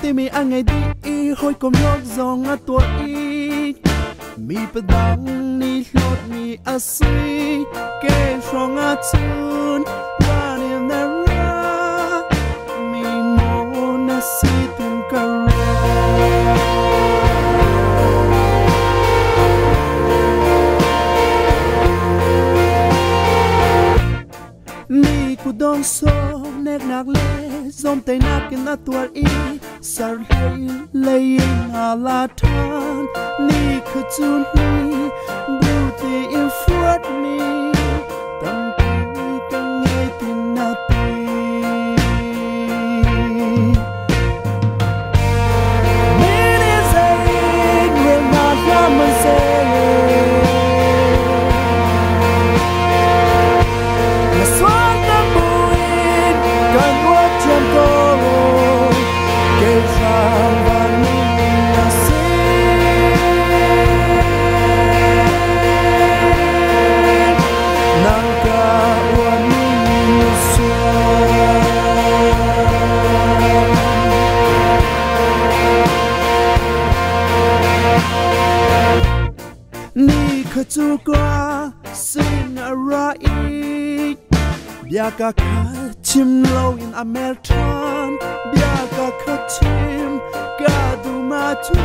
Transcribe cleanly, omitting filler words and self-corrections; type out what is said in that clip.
ti mi anh ngày đi hoi kom yok zong a tua i mi padang ni lot mi asui ke song a tun ra ni na ra mi mo na si tung kare mi ku dong so nek nak le zom tay nak in na tua i sar lay na la than ni khu chun ni beauty in front me tâm ti căng nghe tin na ti many say when not come and say la suan ta buin kan wa cham ko ke jam ni khờ chu qua xin ra i bia ka kha chim lâu in American bia ka kha chim ka du ma chu